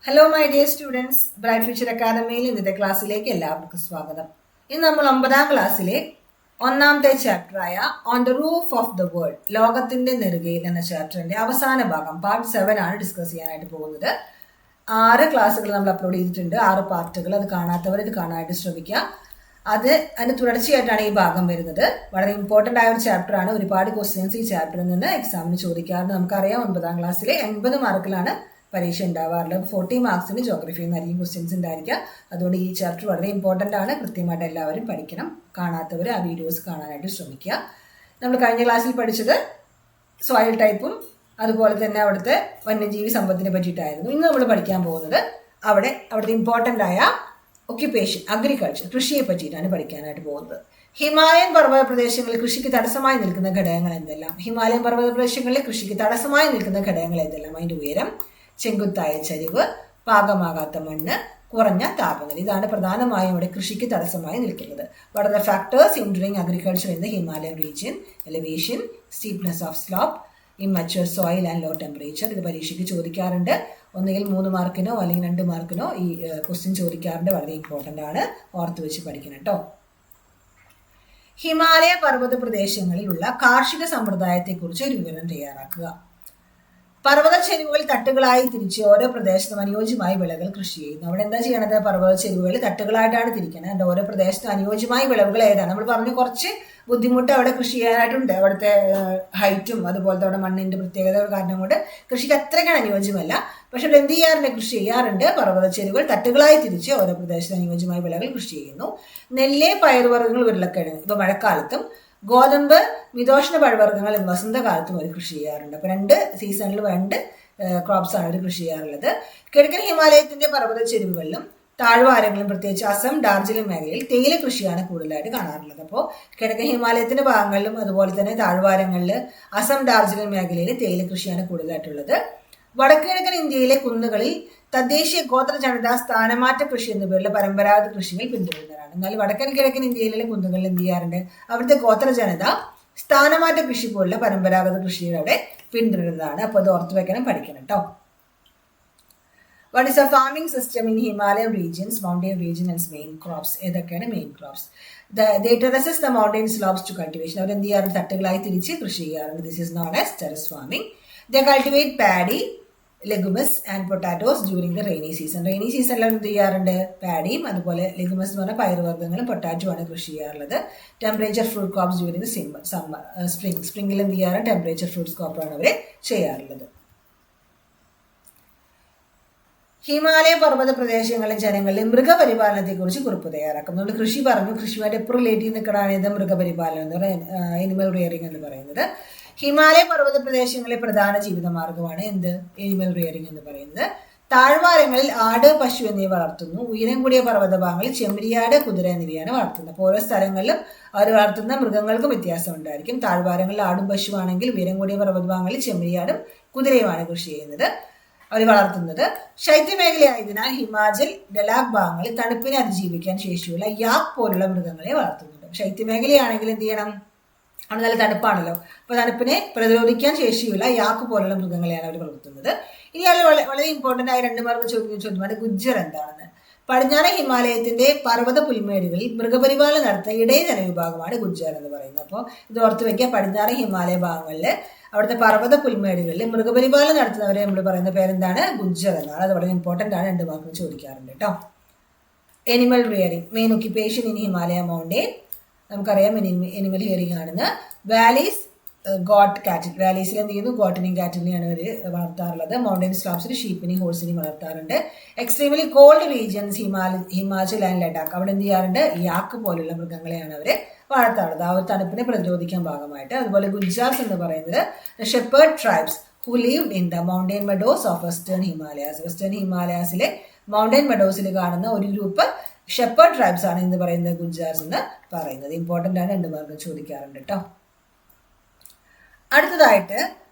Hello my dear students, bright future അക്കാദമിയിൽ ഇന്നത്തെ ക്ലാസ്സിലേക്ക് എല്ലാവർക്കും സ്വാഗതം. ഇന്ന് നമ്മൾ 9ാം ക്ലാസ്സിലെ ഒന്നാമത്തെ ചാപ്റ്ററായ on the roof of the world, ലോകത്തിന്റെ നെറുകയിൽ എന്ന ചാപ്റ്ററിന്റെ അവസാന ഭാഗം പാർട്ട് 7 ആണ് ഡിസ്കസ് ചെയ്യാനായിട്ട് പോകുന്നത്. 6 ക്ലാസ്സുകൾ നമ്മൾ അപ്ലോഡ് ചെയ്തിട്ടുണ്ട്, 6 പാർട്ടുകൾ. അത് കാണാത്തവർ ഇത് കാണാനായിട്ട് ശ്രമിക്കുക. അതിന് തുടർച്ചയായിട്ടാണ് ഈ ഭാഗം വരുന്നത്. വളരെ ഇമ്പോർട്ടന്റ് ആയ ഒരു ചാപ്റ്റർ ആണ്. ഒരുപാട് ക്വസ്റ്റ്യൻസ് ഈ ചാപ്റ്ററിൽ നിന്ന് എക്സാമിന് ചോദിക്കാറുണ്ട്. നമുക്കറിയാം 9ാം ക്ലാസ്സിലെ 80 മാർക്കിലാണ് പരീക്ഷ ഉണ്ടാവാറുള്ളത്. 40 മാർക്സിന് ജോഗ്രഫിയിൽ നിന്നായിരിക്കും ക്വസ്റ്റ്യൻസ് ഉണ്ടായിരിക്കുക. അതുകൊണ്ട് ഈ ചാപ്റ്റർ വളരെ ഇമ്പോർട്ടൻ്റ് ആണ്. കൃത്യമായിട്ട് എല്ലാവരും പഠിക്കണം. കാണാത്തവർ ആ വീഡിയോസ് കാണാനായിട്ട് ശ്രമിക്കുക. നമ്മൾ കഴിഞ്ഞ ക്ലാസ്സിൽ പഠിച്ചത് സോയിൽ ടൈപ്പും അതുപോലെ തന്നെ അവിടുത്തെ വന്യജീവി സമ്പത്തിനെ പറ്റിയിട്ടായിരുന്നു. ഇന്ന് നമ്മൾ പഠിക്കാൻ പോകുന്നത് അവിടുത്തെ ഇമ്പോർട്ടൻ്റ് ആയ ഒക്യുപ്പേഷൻ, അഗ്രികൾച്ചർ, കൃഷിയെ പറ്റിയിട്ടാണ് പഠിക്കാനായിട്ട് പോകുന്നത്. ഹിമാലയൻ പർവ്വത പ്രദേശങ്ങളിൽ കൃഷിക്ക് തടസ്സമായി നിൽക്കുന്ന ഘടകങ്ങൾ എന്തെല്ലാം? ഹിമാലയൻ പർവ്വത പ്രദേശങ്ങളിൽ കൃഷിക്ക് തടസ്സമായി നിൽക്കുന്ന ഘടകങ്ങൾ എന്തെല്ലാം? അതിൻ്റെ ഉയരം, ചെങ്കുത്തായ ചരിവ്, പാകമാകാത്ത മണ്ണ്, കുറഞ്ഞ താപനില. ഇതാണ് പ്രധാനമായും ഇവിടെ കൃഷിക്ക് തടസ്സമായി നിൽക്കുന്നത്. What are the factors hindering agriculture in the Himalayan region? Elevation, steepness of slope, immature soil and low temperature. ഇത് പരീക്ഷയ്ക്ക് ചോദിക്കാറുണ്ട്. ഒന്നുകിൽ 3 മാർക്കിനോ അല്ലെങ്കിൽ 2 മാർക്കിനോ ഈ ക്വസ്റ്റ്യൻ ചോദിക്കാറുണ്ട്. വളരെ ഇമ്പോർട്ടൻ്റ് ആണ്, ഓർത്ത് വെച്ച് പഠിക്കണം കേട്ടോ. ഹിമാലയ പർവ്വത പ്രദേശങ്ങളിലുള്ള കാർഷിക സമ്പ്രദായത്തെക്കുറിച്ച് ഒരു വിവരണം തയ്യാറാക്കുക. പർവ്വത ചെരുവുകൾ തട്ടുകളായി തിരിച്ച് ഓരോ പ്രദേശത്തും അനുയോജ്യമായ വിളകൾ കൃഷി ചെയ്യുന്നു. അവിടെ എന്താ ചെയ്യണത്? പർവ്വത ചെരുവുകൾ തട്ടുകളായിട്ടാണ് തിരിക്കുന്നത്. ഓരോ പ്രദേശത്തും അനുയോജ്യമായ വിളവുകൾ ഏതാണ്? നമ്മൾ പറഞ്ഞു കുറച്ച് ബുദ്ധിമുട്ട് അവിടെ കൃഷി ചെയ്യാനായിട്ടുണ്ട്. അവിടുത്തെ ഹൈറ്റും അതുപോലത്തെ അവിടെ മണ്ണിന്റെ പ്രത്യേകത കാരണം കൊണ്ട് കൃഷിക്ക് അത്രയ്ക്കാണ് അനുയോജ്യമല്ല. പക്ഷെ ഇവിടെ എന്ത് ചെയ്യാറുണ്ട്? കൃഷി ചെയ്യാറുണ്ട്. പർവ്വത ചെരുവുകൾ തട്ടുകളായി തിരിച്ച് ഓരോ പ്രദേശത്തും അനുയോജ്യമായ വിളകൾ കൃഷി ചെയ്യുന്നു. നെല്ല്, പയറുവർഗ്ഗങ്ങൾ, ഉരുളക്കിഴങ്ങ് ഇപ്പൊ മഴക്കാലത്തും, ഗോതമ്പ്, മിതോഷ്ണ പഴവർഗ്ഗങ്ങൾ എന്ന് വസന്തകാലത്തും അവർ കൃഷി ചെയ്യാറുണ്ട്. അപ്പൊ 2 സീസണിൽ 2 ക്രോപ്സ് ആണ് അവർ കൃഷി ചെയ്യാറുള്ളത്. കിഴക്കൻ ഹിമാലയത്തിന്റെ പർവ്വത ചെരുവുകളിലും താഴ്വാരങ്ങളിലും, പ്രത്യേകിച്ച് അസം, ഡാർജിലിംഗ് മേഖലയിൽ തേയില കൃഷിയാണ് കൂടുതലായിട്ട് കാണാറുള്ളത്. അപ്പോൾ കിഴക്കൻ ഹിമാലയത്തിന്റെ ഭാഗങ്ങളിലും അതുപോലെ തന്നെ താഴ്വാരങ്ങളിൽ, അസം, ഡാർജിലിംഗ് മേഖലയിൽ തേയില കൃഷിയാണ് കൂടുതലായിട്ടുള്ളത്. വടക്കുകിഴക്കൻ ഇന്ത്യയിലെ കുന്നുകളിൽ തദ്ദേശീയ ഗോത്ര ജനത സ്ഥാനമാറ്റ കൃഷി എന്ന പേരുള്ള പരമ്പരാഗത കൃഷികൾ പിന്തുടരുന്നതാണ്. എന്നാൽ വടക്കൻ കിഴക്കൻ ഇന്ത്യയിലെ കുന്നുകളിൽ എന്ത് ചെയ്യാറുണ്ട്? അവിടുത്തെ ഗോത്ര ജനത സ്ഥാനമാറ്റ കൃഷി പോലുള്ള പരമ്പരാഗത കൃഷികൾ അവിടെ പിന്തുടരുന്നതാണ്. അപ്പോൾ അത് ഓർത്ത് വെക്കണം, പഠിക്കണം കേട്ടോ. What is a farming system in Himalayan regions, mountain region and main crops? ഏതൊക്കെയാണ് main crops? They terraces the mountain slopes to cultivation. അവർ എന്ത് ചെയ്യാറുണ്ട്? തട്ടുകളായി തിരിച്ച് കൃഷി ചെയ്യാറുണ്ട്. This is known as terrace farming. They cultivate paddy, legumes and potatoes during the rainy season. Rainy സീസണിൽ എന്ത് ചെയ്യാറുണ്ട്? പാഡിയും അതുപോലെ ലെഗുമസ് എന്ന് പറഞ്ഞാൽ പയറുവർഗ്ഗങ്ങളും പൊട്ടാറ്റോ ആണ് കൃഷി ചെയ്യാറുള്ളത്. Temperature fruit crops during summer, സ്പ്രിംഗിൽ എന്ത് ചെയ്യാറുണ്ട്? ടെമ്പറേച്ചർ ഫ്രൂട്ട്സ് ക്രോപ്പാണ് അവർ ചെയ്യാറുള്ളത്. ഹിമാലയ പർവ്വത പ്രദേശങ്ങളിലെ ജനങ്ങളിലെ മൃഗപരിപാലനത്തെക്കുറിച്ച് കുറിപ്പ് തയ്യാറാക്കും. നമ്മൾ കൃഷി പറഞ്ഞു, കൃഷിയുമായിട്ട് എപ്പോൾ റിലേറ്റ് ചെയ്ത് നിൽക്കണതാണ് ഇത് മൃഗപരിപാലനം എന്ന് പറയുന്നത്, എനിമൽ റിയറിംഗ് എന്ന് പറയുന്നത്. ഹിമാലയ പർവ്വത പ്രദേശങ്ങളിലെ പ്രധാന ജീവിത മാർഗമാണ് എന്ത്? എനിമൽ റിയറിംഗ് എന്ന് പറയുന്നത്. താഴ്വാരങ്ങളിൽ ആട്, പശു എന്നിവ വളർത്തുന്നു. ഉയരം കൂടിയ പർവ്വത ഭാഗങ്ങളിൽ ചെമ്മരിയാട്, കുതിര എന്നിവയാണ് വളർത്തുന്നത്. അപ്പോൾ ഓരോ സ്ഥലങ്ങളിലും അവർ വളർത്തുന്ന മൃഗങ്ങൾക്കും വ്യത്യാസം ഉണ്ടായിരിക്കും. താഴ്വാരങ്ങളിൽ ആടും പശുവാണെങ്കിൽ ഉയരം കൂടിയ പർവ്വത ഭാഗങ്ങളിൽ ചെമ്മരിയാടും കുതിരയുമാണ് കൃഷി ചെയ്യുന്നത്, അവർ വളർത്തുന്നത്. ശൈത്യമേഖലയായതിനാൽ ഹിമാചൽ, ഡലാഖ് ഭാഗങ്ങളിൽ തണുപ്പിനെ അതിജീവിക്കാൻ ശേഷിയുള്ള യാക്ക് പോലുള്ള മൃഗങ്ങളെ വളർത്തുന്നുണ്ട്. ശൈത്യമേഖലയാണെങ്കിൽ എന്ത് ചെയ്യണം? അവിടെ നല്ല തണുപ്പാണല്ലോ, അപ്പോൾ തണുപ്പിനെ പ്രതിരോധിക്കാൻ ശേഷിയുള്ള യാക്ക് പോലുള്ള മൃഗങ്ങളെയാണ് അവർ വളർത്തുന്നത്. ഇനി അത് വളരെ ഇമ്പോർട്ടൻ്റ് ആയ 2 മാർക്ക് ചോദ്യമാണ് ഗുജ്ജർ എന്താണെന്ന്. പടിഞ്ഞാറൻ ഹിമാലയത്തിന്റെ പർവ്വത പുൽമേടുകളിൽ മൃഗപരിപാലനം നടത്തുന്ന ഇടയ ജനവിഭാഗമാണ് ഗുജ്ജർ എന്ന് പറയുന്നത്. അപ്പോൾ ഇത് ഓർത്ത് വയ്ക്കുക. പടിഞ്ഞാറൻ ഹിമാലയ ഭാഗങ്ങളിൽ അവിടുത്തെ പർവ്വത പുൽമേടുകളിൽ മൃഗപരിപാലനം നടത്തുന്നവരെ നമ്മൾ പറയുന്ന പേരെന്താണ്? ഗുജ്ജർ എന്നാണ്. അത് വളരെ ഇമ്പോർട്ടൻ്റ് ആണ്, 2 മാർക്കിന് ചോദിക്കാറുണ്ട് കേട്ടോ. Animal rearing, main occupation in Himalaya mountain. നമുക്കറിയാം എനിമൽ ഹിയറിംഗ് ആണെന്ന്. വാലീസ്, ഗോട്ട് കാറ്റിൽ, വാലീസിൽ എന്ത് ചെയ്യുന്നു? ഗോട്ടിനെയും കാറ്റിനെയാണ് അവർ വളർത്താറുള്ളത്. മൗണ്ടൻ സ്ലോപ്സിൽ ഷീപ്പിനെയും ഹോഴ്സിനെയും വളർത്താറുണ്ട്. Extremely cold regions Himachal and Ladakh, അവിടെ എന്ത് ചെയ്യാറുണ്ട്? യാക്ക് പോലുള്ള മൃഗങ്ങളെയാണ് അവർ വളർത്താറുള്ളത്, ആ ഒരു തണുപ്പിനെ പ്രതിരോധിക്കാൻ ഭാഗമായിട്ട്. അതുപോലെ ഗുജ്ജാർസ് എന്ന് പറയുന്നത് shepherd tribes who live in the mountain meadows of western Himalayas. Western ഹിമാലയാസിലെ മൗണ്ടൻ മെഡോസിൽ കാണുന്ന ഒരു ഗ്രൂപ്പ് ഷെപ്പേർഡ് ട്രൈബ്സ് ആണ് എന്ന് പറയുന്നത് ഗുജ്ജാർസ് എന്ന് പറയുന്നത്. ഇമ്പോർട്ടൻ്റ് ആണ്, 2 മാർക്ക് ചോദിക്കാറുണ്ട് കേട്ടോ. അടുത്തതായിട്ട്,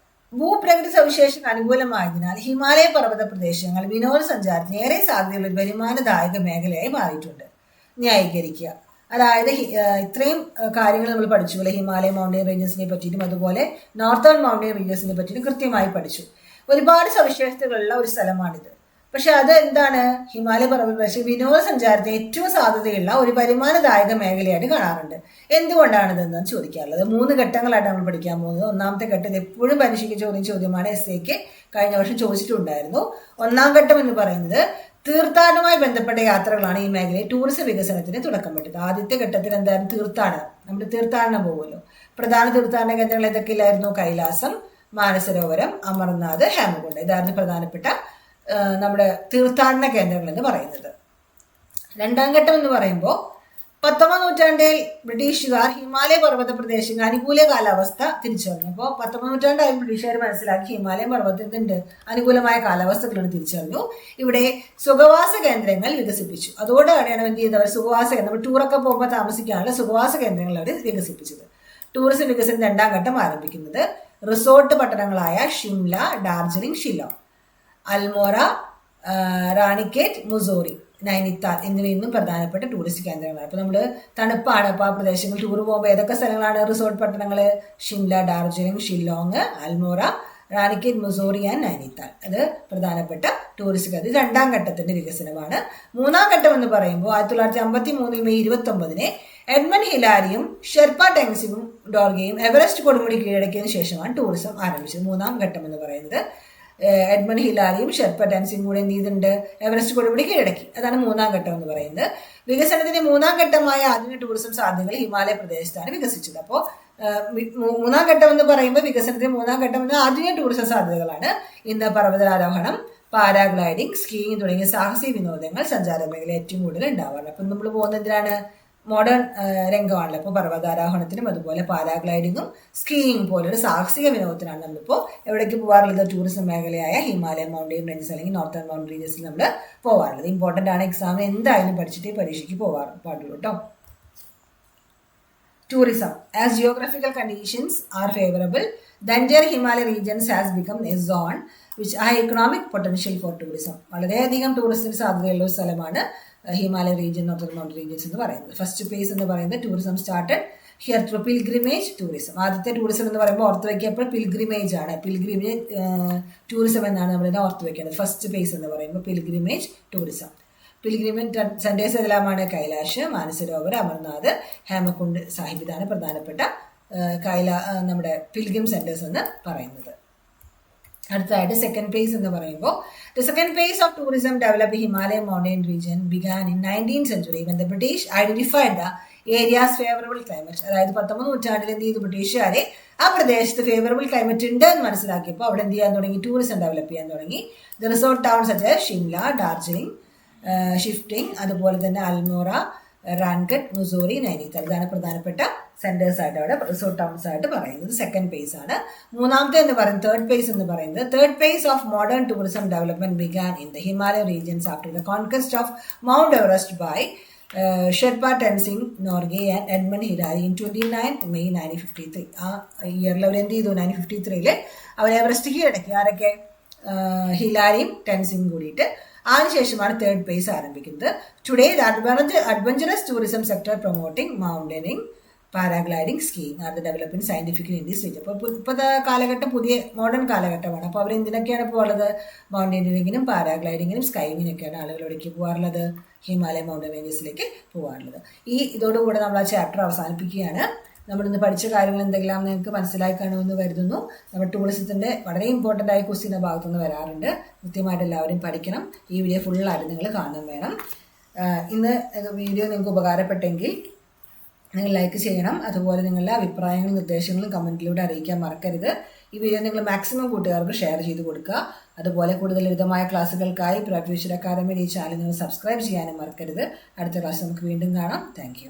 ഭൂപ്രകൃതി സവിശേഷത അനുകൂലമായതിനാൽ ഹിമാലയ പർവ്വത പ്രദേശങ്ങൾ വിനോദസഞ്ചാരത്തിന് ഏറെ സാധ്യതയുള്ള ഒരു വരുമാനദായക മേഖലയായി മാറിയിട്ടുണ്ട്. ന്യായീകരിക്കുക. അതായത് ഇത്രയും കാര്യങ്ങൾ നമ്മൾ പഠിച്ചു അല്ലെ, ഹിമാലയ മൗണ്ടൻ റേഞ്ചസിനെ പറ്റിയിട്ടും അതുപോലെ നോർത്തേൺ മൗണ്ടൻ റേഞ്ചസിനെ പറ്റിയിട്ടും കൃത്യമായി പഠിച്ചു. ഒരുപാട് സവിശേഷതകളുള്ള ഒരു സ്ഥലമാണിത്. പക്ഷെ അത് എന്താണ്, ഹിമാലയ പർവ്വത പ്രദേശം വിനോദസഞ്ചാരത്തിന് ഏറ്റവും സാധ്യതയുള്ള ഒരു വരുമാനദായക മേഖലയായിട്ട് കാണാറുണ്ട്. എന്തുകൊണ്ടാണിതെന്ന് ചോദിക്കാറുള്ളത്. 3 ഘട്ടങ്ങളായിട്ട് നമ്മൾ പഠിക്കാൻ പോകുന്നത്. ഒന്നാമത്തെ ഘട്ടം എപ്പോഴും പരീക്ഷയ്ക്ക് ചോദ്യമാണ്, എസ്എക്ക് കഴിഞ്ഞ വർഷം ചോദിച്ചിട്ടുണ്ടായിരുന്നു. 1-ാം ഘട്ടം എന്ന് പറയുന്നത് തീർത്ഥാടനവുമായി ബന്ധപ്പെട്ട യാത്രകളാണ് ഈ മേഖലയിൽ ടൂറിസം വികസനത്തിന് തുടക്കം പറ്റത്. ആദ്യത്തെ ഘട്ടത്തിൽ എന്തായാലും തീർത്ഥാടനം, നമ്മൾ തീർത്ഥാടനം പോകുമല്ലോ. പ്രധാന തീർത്ഥാടന കേന്ദ്രങ്ങൾ ഏതൊക്കെയില്ലായിരുന്നു? കൈലാസം, മാനസരോവരം, അമർനാഥ്, ഹേമകുണ്ട്. ഇതായിരുന്നു പ്രധാനപ്പെട്ട നമ്മുടെ തീർത്ഥാടന കേന്ദ്രങ്ങൾ എന്ന് പറയുന്നത്. 2-ാം ഘട്ടം എന്ന് പറയുമ്പോൾ 19-ാം നൂറ്റാണ്ടിൽ ബ്രിട്ടീഷുകാർ ഹിമാലയ പർവ്വത പ്രദേശങ്ങൾ അനുകൂല കാലാവസ്ഥ തിരിച്ചറിഞ്ഞു. അപ്പോൾ 19-ാം നൂറ്റാണ്ടായി ബ്രിട്ടീഷുകാർ മനസ്സിലാക്കി ഹിമാലയ പർവ്വതത്തിന്റെ അനുകൂലമായ കാലാവസ്ഥകളാണ് തിരിച്ചറിഞ്ഞു. ഇവിടെ സുഖവാസ കേന്ദ്രങ്ങൾ വികസിപ്പിച്ചു. അതോടെയാണ് എന്ത് ചെയ്തത്? സുഖവാസ കേന്ദ്രം, നമ്മൾ ടൂറൊക്കെ പോകുമ്പോൾ താമസിക്കാനുള്ള സുഖവാസ കേന്ദ്രങ്ങൾ അവർ വികസിപ്പിച്ചത്. ടൂറിസം വികസനം 2-ാം ഘട്ടം ആരംഭിക്കുന്നത് റിസോർട്ട് പട്ടണങ്ങളായ ഷിംല, ഡാർജിലിംഗ്, ഷില്ലോങ്, അൽമോറ, റാണിക്കേറ്റ്, മുസോറി, നൈനിത്താൽ എന്നിവയൊന്നും പ്രധാനപ്പെട്ട ടൂറിസ്റ്റ് കേന്ദ്രങ്ങളാണ്. അപ്പോൾ നമ്മൾ തണുപ്പാണ്, അപ്പോൾ ആ പ്രദേശങ്ങൾ ടൂർ പോകുമ്പോൾ ഏതൊക്കെ സ്ഥലങ്ങളാണ് റിസോർട്ട് പട്ടണങ്ങൾ? ഷിംല, ഡാർജിലിംഗ്, ഷില്ലോങ്, അൽമോറ, റാണിക്കേറ്റ്, മുസോറി ആൻഡ് നൈനിത്താൽ. അത് പ്രധാനപ്പെട്ട ടൂറിസ്റ്റ് കേന്ദ്രം. 2-ാം ഘട്ടത്തിന്റെ വികസനമാണ്. 3-ാം ഘട്ടം എന്ന് പറയുമ്പോൾ 1953 മെയ് 29 എഡ്മണ്ട് ഹിലാരിയും ഷെർപ്പ ടെൻസിംഗും ഡോർഗയും എവറസ്റ്റ് കൊടുമുടി കീഴടക്കിയതിനു ശേഷമാണ് ടൂറിസം ആരംഭിച്ചത്. 3-ാം ഘട്ടം എന്ന് പറയുന്നത് എഡ്മണ്ട് ഹിലാരിയും ഷെർപ്പ ടെൻസിംഗും കൂടെ എന്ത് ചെയ്തിട്ടുണ്ട്? എവറസ്റ്റ് കൊടുമുടി കീഴടക്കി. അതാണ് 3-ാം ഘട്ടം എന്ന് പറയുന്നത്. വികസനത്തിന്റെ 3-ാം ഘട്ടമായ ആധുനിക ടൂറിസം സാധ്യതകൾ ഹിമാലയ പ്രദേശത്താണ് വികസിച്ചത്. അപ്പോൾ 3-ാം ഘട്ടം എന്ന് പറയുമ്പോൾ വികസനത്തിന്റെ 3-ാം ഘട്ടം എന്ന ആധുനിക ടൂറിസം സാധ്യതകളാണ് ഇന്ന് പർവ്വതാരോഹണം, പാരാഗ്ലൈഡിംഗ്, സ്കീയിങ് തുടങ്ങിയ സാഹസിക വിനോദങ്ങൾ സഞ്ചാര മേഖല ഏറ്റവും കൂടുതൽ ഉണ്ടാവാറുണ്ട്. അപ്പം നമ്മൾ പോകുന്നത് എന്തിനാണ്? മോഡേൺ രംഗമാണല്ലോ. അപ്പോൾ പർവ്വതാരോഹണത്തിനും അതുപോലെ പാരാഗ്ലൈഡിങ്ങും സ്കീയിങ് പോലൊരു സാഹസിക വിനോദത്തിനാണ് നമ്മളിപ്പോൾ എവിടേക്ക് പോകാറുള്ളത്? ടൂറിസം മേഖലയായ ഹിമാലയൻ മൗണ്ടൻ റേഞ്ചസ് അല്ലെങ്കിൽ നോർത്തേൺ മൗണ്ടൻ റേഞ്ചസിൽ നമ്മൾ പോകാറുള്ളത്. ഇമ്പോർട്ടൻ്റ് ആണ്, എക്സാമിന് എന്തായാലും പഠിച്ചിട്ട് പരീക്ഷയ്ക്ക് പാടുള്ളൂ കേട്ടോ. Tourism. As geographical conditions are favorable, the entire Himalaya regions has become a zone which has economic potential for tourism. വളരെയധികം ടൂറിസ്റ്റിന് സാധ്യതയുള്ള ഒരു സ്ഥലമാണ് Himalaya region, northern mountain regions എന്ന് പറയുന്നത്. ഫസ്റ്റ് ഫേസ് എന്ന് പറയുന്നത് tourism started here through pilgrimage tourism. ആദ്യത്തെ tourism എന്ന് പറയുമ്പോൾ ഓർത്ത് വയ്ക്കപ്പോൾ പിൽഗ്രിമേജ് ആണ്. പിൽഗ്രിമേജ് ടൂറിസം എന്നാണ് നമ്മൾ ഓർത്ത് വയ്ക്കേണ്ടത്. ഫസ്റ്റ് ഫേസ് എന്ന് പറയുമ്പോൾ പിൽഗ്രിമേജ് ടൂറിസം. പിൽഗ്രിമേജ് സെന്റേഴ്സ് ഏതെല്ലാമാണ്? കൈലാഷ്, മാനസരോവർ, അമർനാഥ്, ഹേമകുണ്ട് സാഹിബ്. ഇതാണ് പ്രധാനപ്പെട്ട നമ്മുടെ പിൽഗ്രിം സെന്റേഴ്സ് എന്ന് പറയുന്നത്. അടുത്തതായിട്ട് സെക്കൻഡ് ഫേസ് എന്ന് പറയുമ്പോൾ the second phase of tourism develop Himalaya mountain region began in 19th century when the British identified the area's favorable climate. അതായത് 19ാം നൂറ്റാണ്ടിൽ എന്ത് ചെയ്തു? ബ്രിട്ടീഷുകാരെ ആ പ്രദേശത്ത് ഫേവറബിൾ ക്ലൈമറ്റ് ഉണ്ട് എന്ന് മനസ്സിലാക്കിയപ്പോൾ അവിടെ എന്ത് ചെയ്യാൻ തുടങ്ങി? ടൂറിസം ഡെവലപ്പ് ചെയ്യാൻ തുടങ്ങി. The resort town such as Shimla, Darjeeling, shifting, അതുപോലെ തന്നെ അൽമോറ, റാൻഗഡ്, മുസോറി, നൈനിത്താൽ. ഇതാണ് പ്രധാനപ്പെട്ട സെന്റേഴ്സ് ആയിട്ട് അവിടെ റിസോർട്ട് ടൗൺസ് ആയിട്ട് പറയുന്നത്. സെക്കൻഡ് ഫേസ് ആണ്. 3-ാമത്തെ എന്ന് പറയുന്നത് തേർഡ് ഫേസ് എന്ന് പറയുന്നത് third phase of modern tourism development began in the Himalaya regions after the conquest of Mount Everest by Sherpa Tenzing Norgay and Edmund Hillary in 29th May 1953. ആ ഇയറിൽ അവർ എന്ത് ചെയ്തു? 1953 അവർ എവറസ്റ്റ് കീഴടക്കി. ആരൊക്കെ? ഹിലാരിയും ടെൻസിംഗ് കൂടിയിട്ട്. അതിനുശേഷമാണ് തേർഡ് ഫേസ് ആരംഭിക്കുന്നത്. Today the adventurous tourism sector promoting mountaineering, paragliding, skiing are the developing scientifically in this region. അപ്പോൾ ഇപ്പോഴത്തെ കാലഘട്ടം പുതിയ മോഡേൺ കാലഘട്ടമാണ്. അപ്പോൾ അവർ എന്തിനൊക്കെയാണ് പോകുന്നത്? മൗണ്ടനിയറിങ്ങിനും പാരാഗ്ലൈഡിങ്ങിനും സ്കൈയിങ്ങിനൊക്കെയാണ് ആളുകൾ എവിടേക്ക് പോകാറുള്ളത്? ഹിമാലയ മൗണ്ടൻ റേഞ്ചസിലേക്ക് പോകാറുള്ളത്. ഇതോടുകൂടെ നമ്മൾ ആ ചാപ്റ്റർ അവസാനിപ്പിക്കുകയാണ്. നമ്മളിന്ന് പഠിച്ച കാര്യങ്ങൾ എന്തെല്ലാം നിങ്ങൾക്ക് മനസ്സിലായി കാണുമെന്ന് കരുതുന്നു. നമ്മുടെ ടൂറിസത്തിൻ്റെ വളരെ ഇമ്പോർട്ടൻ്റ് ആയ ക്വസ്റ്റ്യൻ്റെ ഭാഗത്തുനിന്ന് വരാറുണ്ട്. കൃത്യമായിട്ട് എല്ലാവരും പഠിക്കണം. ഈ വീഡിയോ ഫുള്ളായിട്ട് നിങ്ങൾ കാണാൻ വേണം. ഇന്ന് വീഡിയോ നിങ്ങൾക്ക് ഉപകാരപ്പെട്ടെങ്കിൽ നിങ്ങൾ ലൈക്ക് ചെയ്യണം. അതുപോലെ നിങ്ങളുടെ അഭിപ്രായങ്ങളും നിർദ്ദേശങ്ങളും കമൻറ്റിലൂടെ അറിയിക്കാൻ മറക്കരുത്. ഈ വീഡിയോ നിങ്ങൾ മാക്സിമം കൂട്ടുകാർക്ക് ഷെയർ ചെയ്ത് കൊടുക്കുക. അതുപോലെ കൂടുതൽ ലളിതമായ ക്ലാസ്സുകൾക്കായി പ്രൈവറ്റ് ഫ്യൂച്ചർ അക്കാദമിയുടെ ഈ ചാനൽ നിങ്ങൾ സബ്സ്ക്രൈബ് ചെയ്യാനും മറക്കരുത്. അടുത്ത ക്ലാസ് നമുക്ക് വീണ്ടും കാണാം. താങ്ക്